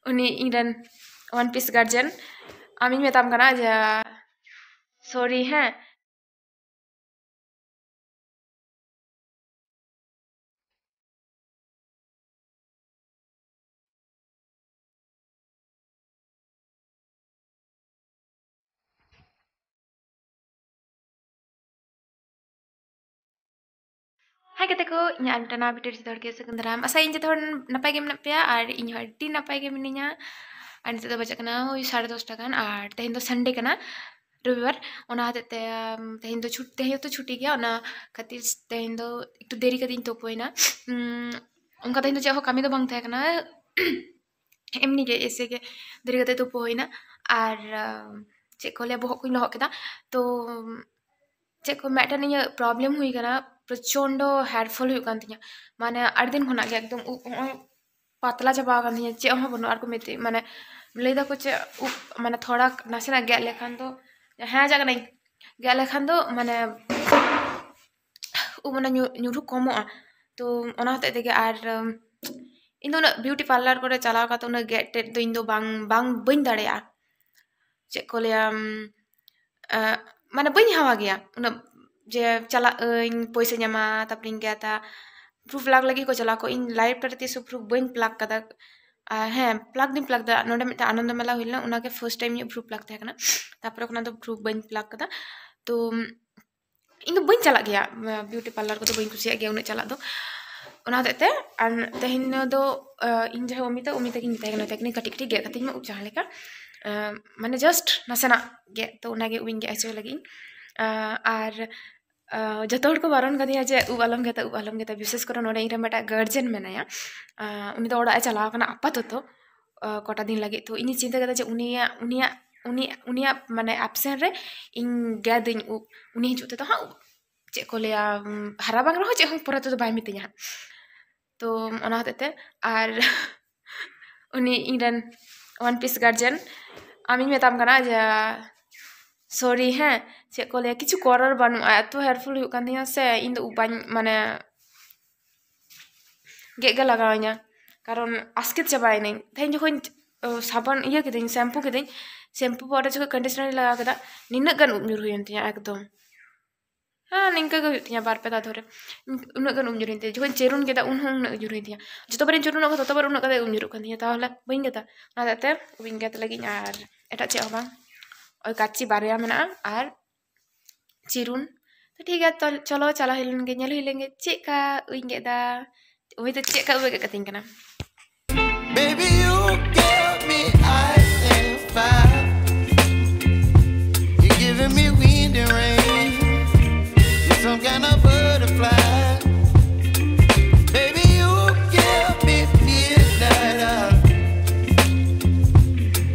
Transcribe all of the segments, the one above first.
ᱩᱱᱤ ᱤᱧᱨᱮᱱ one piece guardian ᱟᱢᱤᱧ ᱢᱮᱛᱟᱢ ᱠᱟᱱᱟ ᱡᱮ ᱥᱚᱨᱤ ᱦᱮᱸ Hai kataku, ᱤᱧᱟᱹᱜ ᱟᱨ ᱢᱤᱫᱴᱟᱝ ᱱᱟᱣᱟ ᱵᱷᱤᱰᱤᱭᱳ ᱡᱚᱛᱚ ᱦᱚᱲ ᱜᱮ ᱥᱟᱹᱜᱩᱱ ᱫᱟᱨᱟᱢ ᱟᱥᱟᱭᱟᱹᱧ ᱡᱚᱛᱚ ᱦᱚᱲ ᱱᱟᱯᱟᱭ ᱜᱮ ᱢᱮᱱᱟᱜ ᱯᱮᱭᱟ ᱟᱨ ᱤᱧ ᱦᱚᱸ ᱟᱹᱰᱤ ᱱᱟᱯᱟᱭ ᱜᱮ ᱢᱤᱱᱟᱹᱧᱟ ᱟᱨ ᱱᱤᱛᱚᱜ ᱫᱚ ᱵᱟᱡᱟᱜ ᱠᱟᱱᱟ ᱳᱭ 10:30 ᱜᱟᱱ ᱟᱨ ᱛᱮᱦᱮᱧ ᱫᱚ ᱥᱟᱱᱰᱮ ᱠᱟᱱᱟ रविवार ओना हते तेहें तो छुट्टी गया ओना खातिर तेहें दो एकटु देरी कदिन तोपोइना उनका तेहें दो चाहो कमी दो बांग तहे कना एमनी के ऐसे के देरी कते तोपोइना आर चेक को ले बहुत कुछ लहक केदा तो चेक को मैटन ये प्रॉब्लम हुई कना प्रचंड हेयर फॉल हुई कान तिया माने आठ दिन खना के एकदम पतला चाबा कान तिया चे हो बनो आर को मेते माने लेदा को चे माने थोड़ा नासेना गेट लेखान तो हाँ जागना गेट लेखान तो माने माने ᱧᱩᱨᱩ ᱠᱚᱢᱚᱜᱼᱟ तो ओना हते तेगे आर इन दो ब्यूटी पार्लर करे चलाव का तो उन गेट टेट दो इन दो बांग बांग बइन दाड़ेया चे को ले माने बइन हवा गया उन जे चला इन पैसे ᱧᱟᱢᱟ तापरिन गया था प्रूफ लाग लगी को चला को इन लाइव पर तीस प्रूफ बइन प्लग कदा हाँ प्लग दिन प्लग दा नोडे मिटा आनंद मेला हुइलना उना के फर्स्ट टाइम ये प्रूफ प्लग था तापर कोना तो प्रूफ बइन प्लग कदा तो इन दो बइन चला गया ब्यूटी पार्लर को तो बइन कुसिया गया उन चला दो ओना हते आर तेहिन दो इन जहे उमिता की मिताय कना तेकनी कटी कटी गे कतिन में उचाह लेका माने जस्ट नासेना गे तो उनागे उइन गे आइसो लगी आर जतो हर को बारन कदिया जे उबालम गेता विशेष कर नोडे इरे मेटा गार्जियन मेनाया उनी तो ओड़ा चला कना आपाततो कोटा दिन लगे तो इनी चिंता कदा जे उनिया माने एब्सेंट रे इन गेदिन उनी हिजुते तो हाँ चे को ले हरा बांग रहो चे हम पूरा तो बाय मितिया तो ओना हते आर उनी इरेन वन पीस गार्जियन आमी मेताम कना जे सॉरी हैं चे को ले किछु करर बानु एतो हेयरफुल हुई कान दिया से इन दो बाñ माने गेगे लगावኛ कारण आस्कित चाबायनी तेहें जखन साबन इया किदिन शैम्पू पर जो कंडीशनर लगा कदा निन्ना गन उमजुर हुयन तिया एकदम हाँ निंका गे तिया बार पे दा धरे उन्ना गन उमजुर हिनते जखन चेरुन केदा उन हूं उन्ना उमजुर हिनतिया जतो बारे चेरुन को ततो बार उन्ना कदा उमजुर कान तिया ताहले बइन गेता ना दते उइन गेत लगी आर एटा चे हबा ओय काची बारया मेना आर चिरुन तो ठीक है तो चलो चला हिलेंगे ñel हिलेंगे चेका उइन गेदा उई तो चेका उई गतिन कना Baby, you give me ice and fire. You're giving me wind and rain. You're some kind of butterfly. Baby, you give me midnight.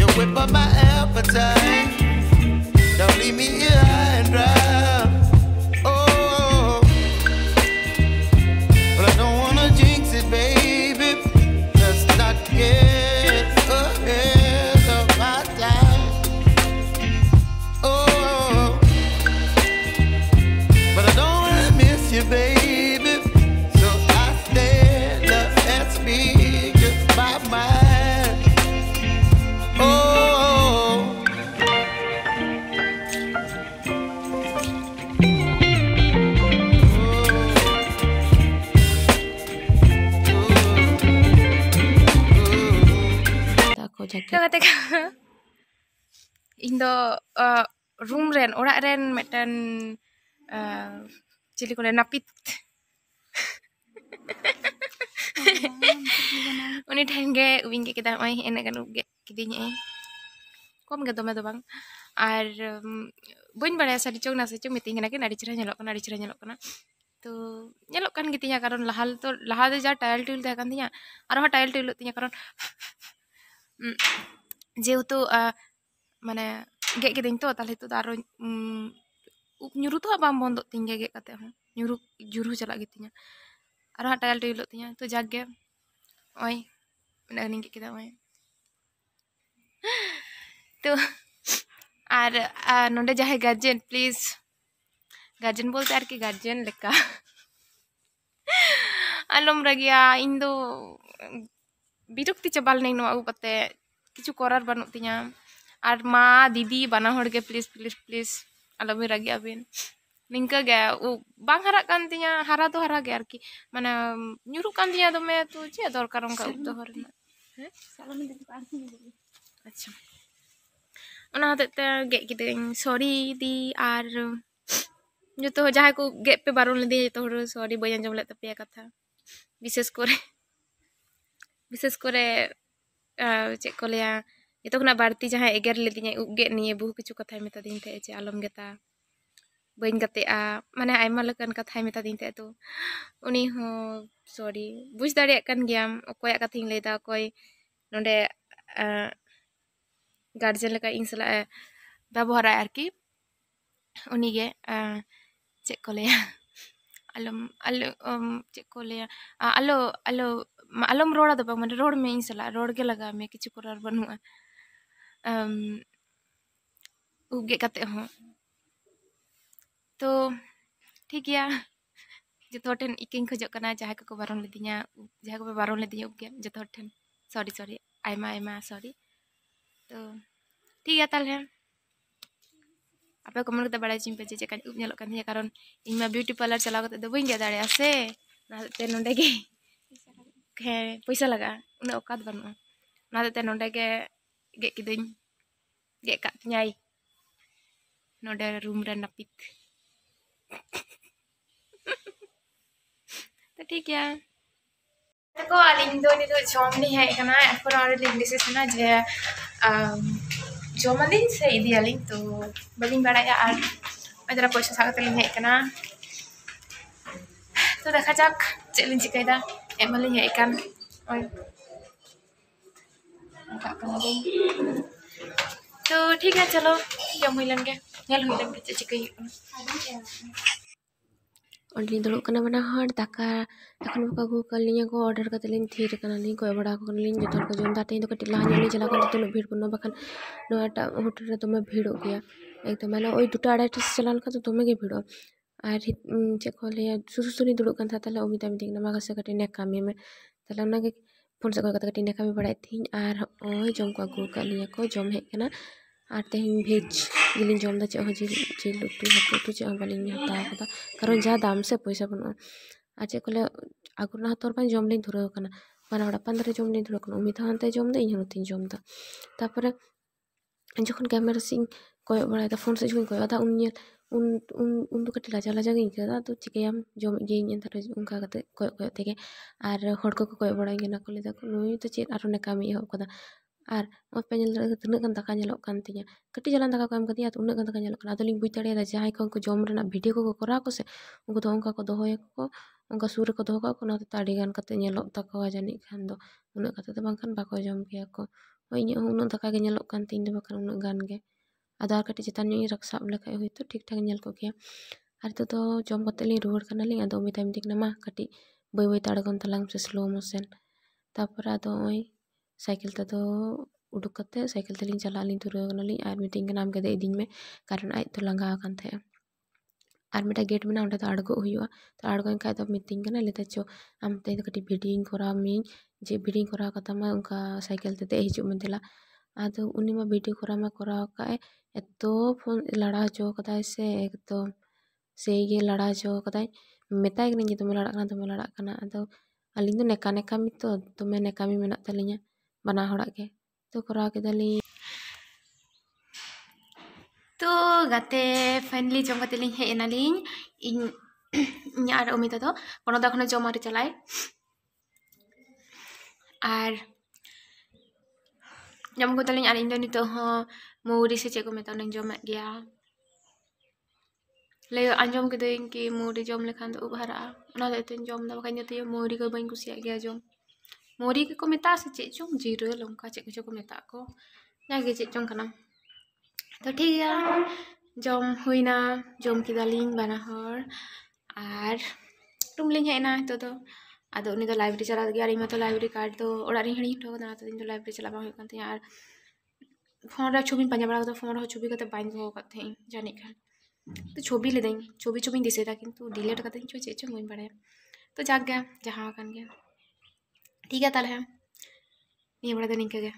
You whip up my appetite. Don't leave me here high and dry. Oh, but I don't wanna jinx it, baby. Let's not get ahead of my time. Oh, but I don't wanna miss you, baby. So I stand up and speak just my mind. Oh, तो kate इन दो room rain ओड़ा rain मेटन chilli को नापित उनी ठेन गे उइन गे केदा ओय एने gun गे किदिन ए कम गे दमे दो बांग आर बइन बाड़ाया सारी चोग नासे चोग मितिन कना के नाडी चरा ñelok kana तो ñelok kan gitinya कारण लहा दो जा टाइल टुल तहे कान तिया आर हो टाइल टुल तिया कारण जेहेतु माने गे किदिन तो ताले तो आरो nyuruh तो बाम बंद तिन गे गे काते हो जुरु चला गितिnya आरो टाइल टुल तिया तो जागे ओय ननी गे केदा ओय तो आर नोंडे जाहे गार्जियन प्लीज गार्जियन बोलते आर की गार्जियन लेका आलम रगिया इन दो बिरक्ति चाबा लेनाई नोआ अगु कते किछु करार बानुक तिया और मा दीदी बाना हर के प्लीज प्लीज प्लीज आलोबे रागी आबिन निंका गे बांग हरा कान तिया हरा तो हरा गे आरकी माने nyuruh kan tiya दमे तो चे दरकार उनका उब दो हर हैं अच्छा ओना हते गे किदें सॉरी दी और जो तो जहां को गे पे बारोन लेदी तो सॉरी बय अंजम ले तपे कथा विशेष करे चे को लिया ये तो बाड़ती जहाँ एगर लेदी उब गे निये बहु किछु कथा मेता दिन थे चे आलम गेता बन गतेआ माने आयमा लकन कथा मेता दिन थे तो उनी हो सॉरी बुझ दाड़े कन गयाम अकोय कथा लेदा अकोय नोडे गार्जियन लका इन सला व्यवहार आरकी उनी गे चे को लिया alum cek ko le alum roda do bang mane road me insala road ge laga me kichu korar banua uge kate ho तो ठीक गया जो ठेन इकिन खोजो कना जहाँ को बारन लेदिया जहाँ को बारन लेदिया उगे जो ठेन सॉरी सॉरी आयमा आयमा सॉरी तो ठीक है ताले apa कमेंट करते बड़ा चिंपे जे चेका उब नेलो kan कारण इनमा ब्यूटी पार्लर चला करते दो बइन गे दाड़े से नाते नोंडे गे हे पैसा लगा उन औकात बनु नाते नोंडे गे किदिन गे का न्याय नोंडे रूम रे नापित तो ठीक है तो आलिंग दो नि तो जॉमनी है कना एफर और लिंग ना जे जॉमलिंग से इदी आलिंग तो बलिंग बड़ाया और मैं पैसा सागते लिंग है कना तो देखा जाक चलिंग चिकायदा एमलिंग है कन और तो ठीक है चलो जम हुइलन के नेल हुइलन के चिकाई ऑनलाइन दुड़ुब कना बना हर दाका एखन को अगु कलिया को ऑर्डर करते लिन थीर कना लिन कोय बड़ा को लिन जतन को जोम दाते तो कटि लाहा ᱧᱚᱜ चला कर तो भीड़ बनो बखन नोटा होटल रे दमे भीड़ हो गया एकदम माने ओई दुटा आड़ा टिस चलान का तो दमे गे भीड़ और चे को लिया सुसुसुनी दुड़ुब कन था तले उमिता मिदिंग ना मागा से कटि ने कामी में तले ना के फोन से कटि ने कामी बड़ा थी और ओई जोम को अगु कलिया को जोम हे कना और तेहन भेज गिलिन जोम दा चे हो जिल उतु हकु तो चे बालिन हता कदा कारण जा दाम से पैसा बनो आचे कोले आगुना तोर पन जोम लिन धुरो कना बना बड़ा 15 जोम लिन धुरो कना उमिता हनते जोम दा इन हनते जोम दा तापर जखन कैमरा सिंग कोय बड़ा फोन से जोन कोय दा उन दो कटि लाजा लाजा गिन कदा तो चिकेयाम जोम गे इन तारे उनका कते कोय तेगे और हड़ को कोय बड़ा गिना कोले दा नुई तो चेत आरो ने कामी हो कदा और पेनल तीना गन दाका नेलो कान तिया कटी जलान दाका काम कदिया तो उना गन दाका नेलो कान आदोलिंग बुझ दाड़े जहां को जोम रेना वीडियो को करा को से उनको तो उनका को दोहोय को उनका सूर को दोहो को ना तो ताड़ी गान कते नेलो ताको जानि खान दो उना कते तो बांखान बाको जोम किया को ओइ उना दाका गे नेलो कान तिन दे बखन उना गान गे आधार कटी चितान नी रक्षा लेखा होय तो ठीक ठाक नेल को किया और तो जोम कते लिंग रुवर कना लिंग आदो मिता मितिक ना मा कटी बय बय ताड़गन तलांग से स्लो मोशन तापर आदो ओइ साइकिल ते तो उडुक कते साइकिल ते लिंग चला लिंग धुरो कना लिंग और मिटिंग नाम के दे दिन में कारण आज तो लंगा कान थे और मिटा गेट में ना तो आड़गो हुआ तो आड़गो का तो मिटिंग कना लेते चो आम ते कटी वीडियो करा मी जे वीडियो करा कता मा उनका साइकिल ते हिजु में दिला आदो उनी मा वीडियो करा मा करा का एतो फोन लड़ा जो कदा से एकदम से ये लड़ा जो कदा मेताय गनी तुम लड़ा कना आदो अलिंग तो नेका नेका मी तो तुमे नेका मी मेना तलिnya बना हड़ा के तो करा के दली तो गाते फाइनली जम कते लिंग हे एनालिंग इन यार उमिता तो कोनो दा खनो जम आरि चलाय और जम को तलिंग आर इन दो नितो हो मौरी से चे को मेता नंग जम गया ले अंजम के दें कि मौरी जम लेखान तो उबहरा ओना दे तेन जम दा बखान जते मौरी को बइन कुसिया गया जम मौरी को मेता से चे जम जीरो लंका चे को मेता को जागे चे जम कना तो ठीक है जम हुईना जम की दालिंग बना हर और रूम लिंग हेना तो आदो उनी तो लाइब्रेरी चला गया और इमा तो लाइब्रेरी कार्ड तो ओड़ा री हणी ठो ना तो दिन तो लाइब्रेरी चला बा होय कान और फोन रे छवि पंजा बड़ा तो फोन रे छवि कते बाइन हो कते जानि खान तो छवि ले दें छवि दिसेदा किंतु डिलीट कते छो चे छो मुइन बड़े तो जाग गया जहां कान गया ठीक है ताले ᱱᱤᱭᱟᱹ ᱵᱮᱲᱟ ᱫᱚ ᱱᱤᱝᱠᱟᱹ ᱜᱮ।